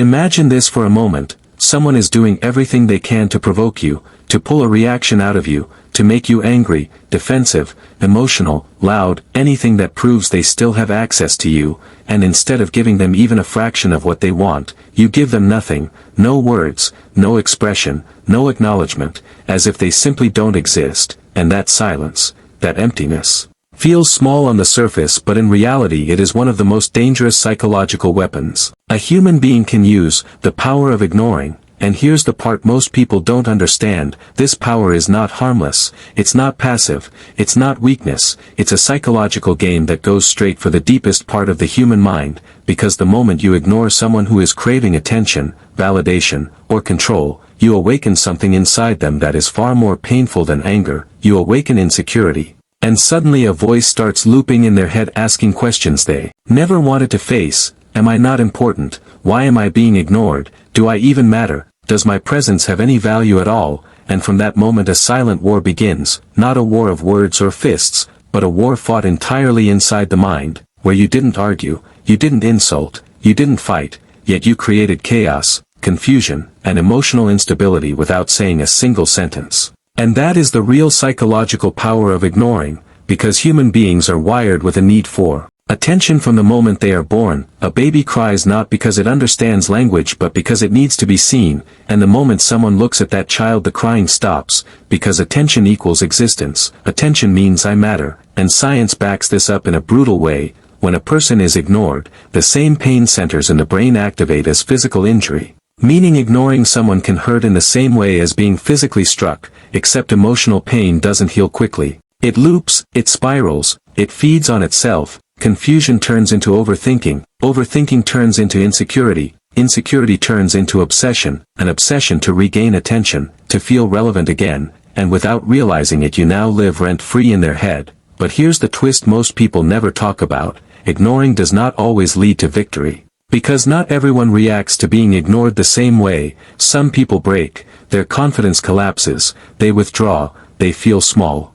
Imagine this for a moment. Someone is doing everything they can to provoke you, to pull a reaction out of you, to make you angry, defensive, emotional, loud, anything that proves they still have access to you, and instead of giving them even a fraction of what they want, you give them nothing, no words, no expression, no acknowledgement, as if they simply don't exist, and that silence, that emptiness, feels small on the surface, but in reality it is one of the most dangerous psychological weapons a human being can use, the power of ignoring. And here's the part most people don't understand: this power is not harmless, it's not passive, it's not weakness, it's a psychological game that goes straight for the deepest part of the human mind, because the moment you ignore someone who is craving attention, validation, or control, you awaken something inside them that is far more painful than anger. You awaken insecurity. And suddenly a voice starts looping in their head, asking questions they never wanted to face. Am I not important? Why am I being ignored? Do I even matter? Does my presence have any value at all? And from that moment a silent war begins, not a war of words or fists, but a war fought entirely inside the mind, where you didn't argue, you didn't insult, you didn't fight, yet you created chaos, confusion, and emotional instability without saying a single sentence. And that is the real psychological power of ignoring, because human beings are wired with a need for attention from the moment they are born. A baby cries not because it understands language but because it needs to be seen, and the moment someone looks at that child the crying stops, because attention equals existence. Attention means I matter, and science backs this up in a brutal way. When a person is ignored, the same pain centers in the brain activate as physical injury. Meaning ignoring someone can hurt in the same way as being physically struck, except emotional pain doesn't heal quickly. It loops, it spirals, it feeds on itself. Confusion turns into overthinking, overthinking turns into insecurity, insecurity turns into obsession, an obsession to regain attention, to feel relevant again, and without realizing it you now live rent-free in their head. But here's the twist most people never talk about: ignoring does not always lead to victory. Because not everyone reacts to being ignored the same way. Some people break, their confidence collapses, they withdraw, they feel small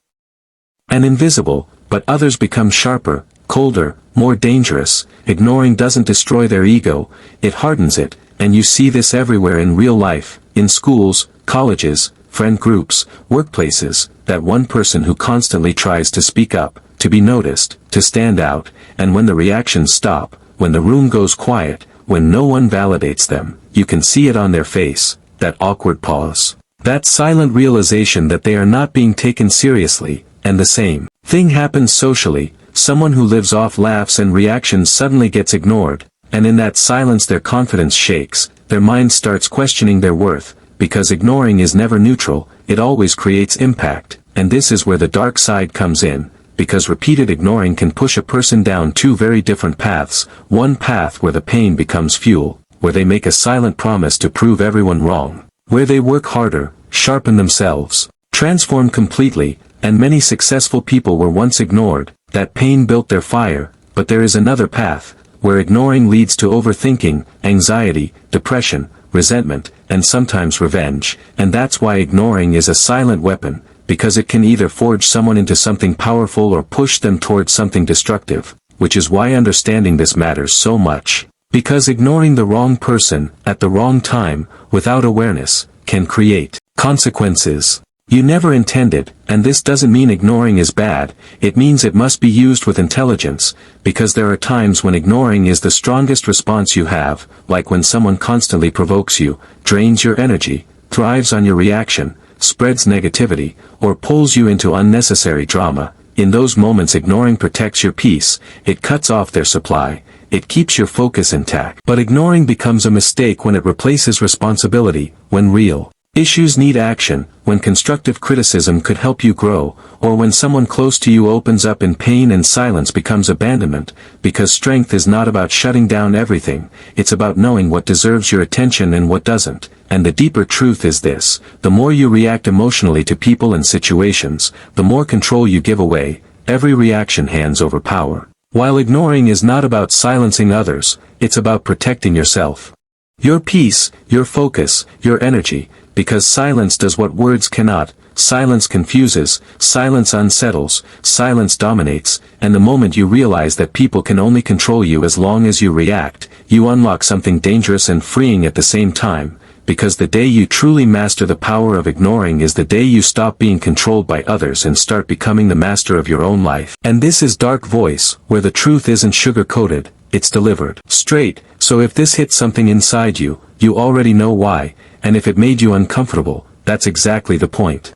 and invisible, but others become sharper, colder, more dangerous. Ignoring doesn't destroy their ego, it hardens it, and you see this everywhere in real life, in schools, colleges, friend groups, workplaces, that one person who constantly tries to speak up, to be noticed, to stand out, and when the reactions stop, when the room goes quiet, when no one validates them, you can see it on their face, that awkward pause, that silent realization that they are not being taken seriously. And the same thing happens socially. Someone who lives off laughs and reactions suddenly gets ignored, and in that silence their confidence shakes, their mind starts questioning their worth, because ignoring is never neutral, it always creates impact, and this is where the dark side comes in. Because repeated ignoring can push a person down two very different paths, one path where the pain becomes fuel, where they make a silent promise to prove everyone wrong, where they work harder, sharpen themselves, transform completely, and many successful people were once ignored, that pain built their fire. But there is another path, where ignoring leads to overthinking, anxiety, depression, resentment, and sometimes revenge, and that's why ignoring is a silent weapon. Because it can either forge someone into something powerful or push them towards something destructive, which is why understanding this matters so much. Because ignoring the wrong person, at the wrong time, without awareness, can create consequences you never intended. And this doesn't mean ignoring is bad, it means it must be used with intelligence, because there are times when ignoring is the strongest response you have, like when someone constantly provokes you, drains your energy, thrives on your reaction, spreads negativity, or pulls you into unnecessary drama. In those moments ignoring protects your peace, it cuts off their supply, it keeps your focus intact. But ignoring becomes a mistake when it replaces responsibility, when real issues need action, when constructive criticism could help you grow, or when someone close to you opens up in pain and silence becomes abandonment. Because strength is not about shutting down everything, it's about knowing what deserves your attention and what doesn't. And the deeper truth is this: the more you react emotionally to people and situations, the more control you give away. Every reaction hands over power. While ignoring is not about silencing others, it's about protecting yourself. Your peace, your focus, your energy. Because silence does what words cannot. Silence confuses, silence unsettles, silence dominates, and the moment you realize that people can only control you as long as you react, you unlock something dangerous and freeing at the same time, because the day you truly master the power of ignoring is the day you stop being controlled by others and start becoming the master of your own life. And this is Dark Voice, where the truth isn't sugar-coated, it's delivered straight. So if this hit something inside you, you already know why, and if it made you uncomfortable, that's exactly the point.